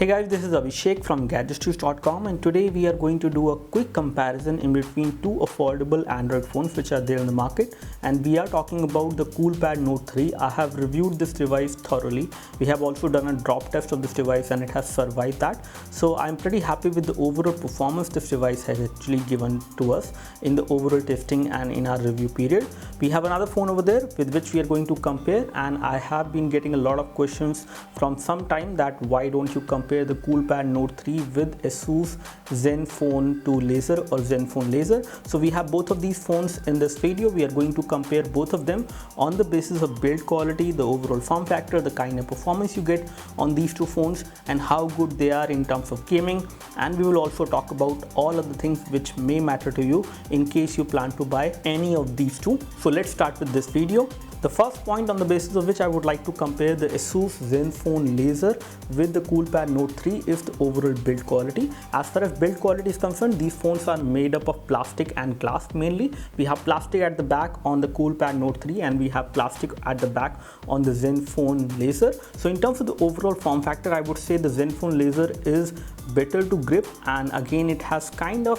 Hey guys, this is Abhishek from GadgetsToUse.com, and today we are going to do a quick comparison in between two affordable Android phones which are there in the market, and we are talking about the Coolpad Note 3. I have reviewed this device thoroughly. We have also done a drop test of this device and it has survived that. So I'm pretty happy with the overall performance this device has actually given to us in the overall testing and in our review period. We have another phone over there with which we are going to compare, and I have been getting a lot of questions from some time that why don't you compare the Coolpad Note 3 with ASUS Zenfone 2 Laser or Zenfone Laser. So we have both of these phones in this video. We are going to compare both of them on the basis of build quality, the overall form factor, the kind of performance you get on these two phones, and how good they are in terms of gaming. And we will also talk about all of the things which may matter to you in case you plan to buy any of these two. So let's start with this video. The first point on the basis of which I would like to compare the ASUS Zenfone Laser with the Coolpad Note 3 is the overall build quality. As far as build quality is concerned, these phones are made up of plastic and glass mainly. We have plastic at the back on the Coolpad Note 3 and we have plastic at the back on the Zenfone Laser. So in terms of the overall form factor, I would say the Zenfone Laser is better to grip, and again it has kind of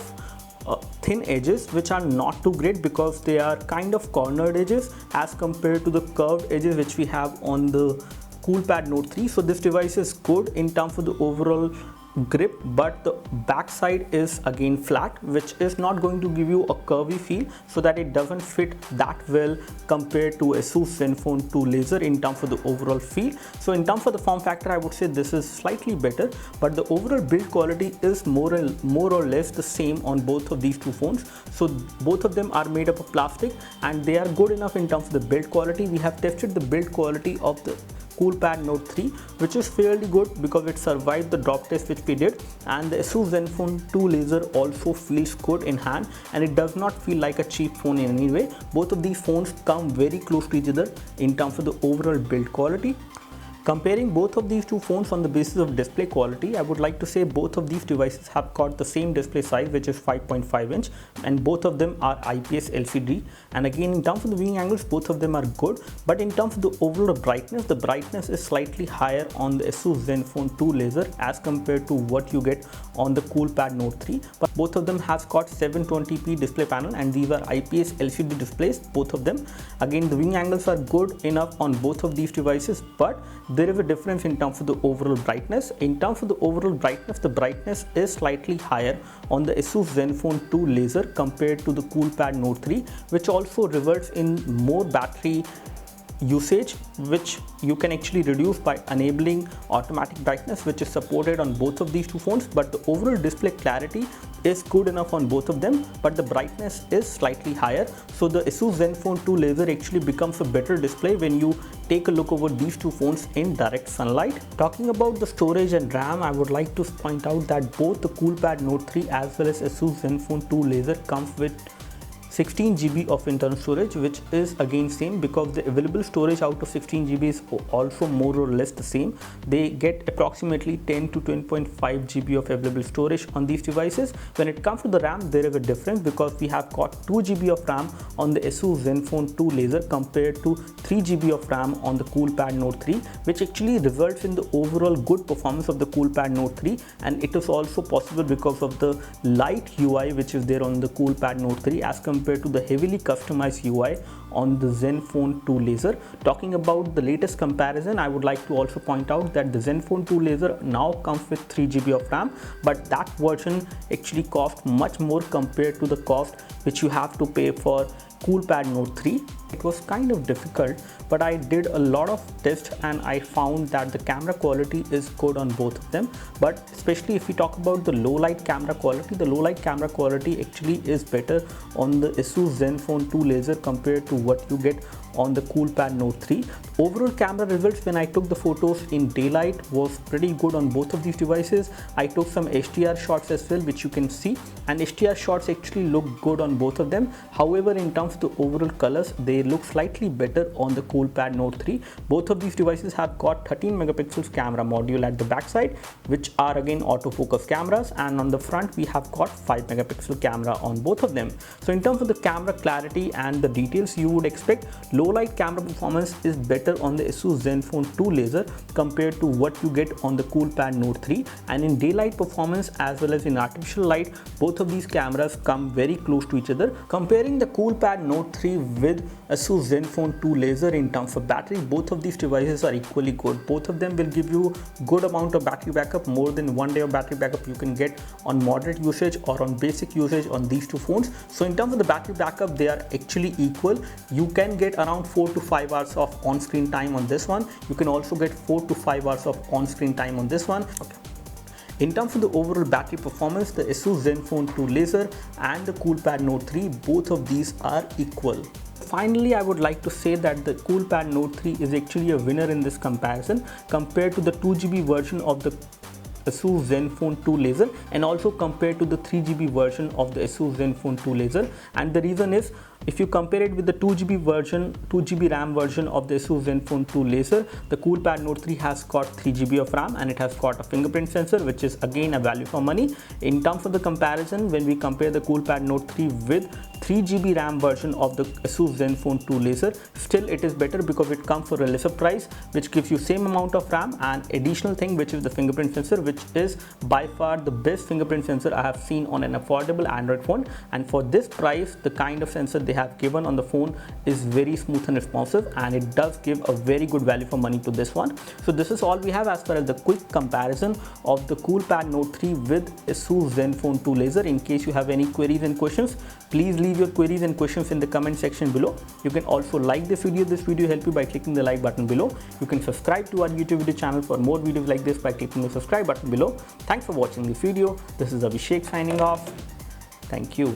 thin edges which are not too great because they are kind of cornered edges as compared to the curved edges which we have on the Coolpad Note 3. So this device is good in terms of the overall grip, but the back side is again flat, which is not going to give you a curvy feel, so that it doesn't fit that well compared to ASUS Zenfone 2 Laser in terms of the overall feel. So in terms of the form factor, I would say this is slightly better, but the overall build quality is more or less the same on both of these two phones. So both of them are made up of plastic and they are good enough in terms of the build quality. We have tested the build quality of the Coolpad Note 3, which is fairly good because it survived the drop test which we did, and the ASUS Zenfone 2 Laser also feels good in hand and it does not feel like a cheap phone in any way. Both of these phones come very close to each other in terms of the overall build quality. Comparing both of these two phones on the basis of display quality, I would like to say both of these devices have got the same display size, which is 5.5 inch, and both of them are IPS LCD. And again, in terms of the viewing angles, both of them are good, but in terms of the overall brightness, the brightness is slightly higher on the ASUS Zenfone 2 Laser as compared to what you get on the Coolpad Note 3. But both of them has got 720p display panel and these are IPS LCD displays, both of them. Again, the viewing angles are good enough on both of these devices, but there is a difference in terms of the overall brightness. In terms of the overall brightness, the brightness is slightly higher on the ASUS Zenfone 2 Laser compared to the Coolpad Note 3, which also results in more battery usage, which you can actually reduce by enabling automatic brightness, which is supported on both of these two phones. But the overall display clarity is good enough on both of them, but the brightness is slightly higher. So the ASUS Zenfone 2 Laser actually becomes a better display when you take a look over these two phones in direct sunlight. Talking about the storage and RAM, I would like to point out that both the Coolpad Note 3 as well as ASUS Zenfone 2 Laser comes with 16 GB of internal storage, which is again same because the available storage out of 16 GB is also more or less the same. They get approximately 10 to 10.5 GB of available storage on these devices. When it comes to the RAM, there is a difference because we have got 2 GB of RAM on the ASUS Zenfone 2 Laser compared to 3 GB of RAM on the Coolpad Note 3, which actually results in the overall good performance of the Coolpad Note 3, and it is also possible because of the light UI which is there on the Coolpad Note 3 as compared to the heavily customized UI on the Zenfone 2 Laser. Talking about the latest comparison, I would like to also point out that the Zenfone 2 Laser now comes with 3 GB of RAM, but that version actually costs much more compared to the cost which you have to pay for Coolpad Note 3. It was kind of difficult, but I did a lot of tests and I found that the camera quality is good on both of them. But especially if we talk about the low light camera quality, the low light camera quality actually is better on the ASUS Zenfone 2 Laser compared to what you get on the Coolpad Note 3. Overall camera results when I took the photos in daylight was pretty good on both of these devices. I took some HDR shots as well, which you can see, and HDR shots actually look good on both of them. However, in terms of the overall colors, they look slightly better on the Coolpad Note 3. Both of these devices have got 13 megapixels camera module at the backside, which are again autofocus cameras, and on the front we have got 5 megapixel camera on both of them. So in terms of the camera clarity and the details, you would expect low low light camera performance is better on the ASUS Zenfone 2 laser compared to what you get on the Coolpad Note 3, and in daylight performance as well as in artificial light, both of these cameras come very close to each other. Comparing the Coolpad Note 3 with ASUS Zenfone 2 laser in terms of battery, both of these devices are equally good. Both of them will give you good amount of battery backup. More than 1 day of battery backup you can get on moderate usage or on basic usage on these two phones. So in terms of the battery backup, they are actually equal. You can get around 4 to 5 hours of on-screen time on this one. You can also get 4 to 5 hours of on-screen time on this one. Okay. In terms of the overall battery performance, the ASUS Zenfone 2 laser and the Coolpad Note 3, both of these are equal. Finally, I would like to say that the Coolpad Note 3 is actually a winner in this comparison compared to the 2GB version of the ASUS Zenfone 2 laser, and also compared to the 3GB version of the ASUS Zenfone 2 laser. And the reason is, if you compare it with the 2GB RAM version of the ASUS Zenfone 2 laser, the Coolpad Note 3 has got 3GB of RAM and it has got a fingerprint sensor, which is again a value for money. In terms of the comparison, when we compare the Coolpad Note 3 with 3GB RAM version of the ASUS Zenfone 2 laser, still it is better because it comes for a lesser price, which gives you same amount of RAM and additional thing, which is the fingerprint sensor, which is by far the best fingerprint sensor I have seen on an affordable Android phone. And for this price, the kind of sensor they have given on the phone is very smooth and responsive, and it does give a very good value for money to this one. So this is all we have as far as the quick comparison of the Coolpad Note 3 with ASUS Zenfone 2 laser. In case you have any queries and questions, please leave your queries and questions in the comment section below. You can also like this video. This video help you by clicking the like button below. You can subscribe to our YouTube video channel for more videos like this by clicking the subscribe button below. Thanks for watching this video. This is Abhishek signing off. Thank you.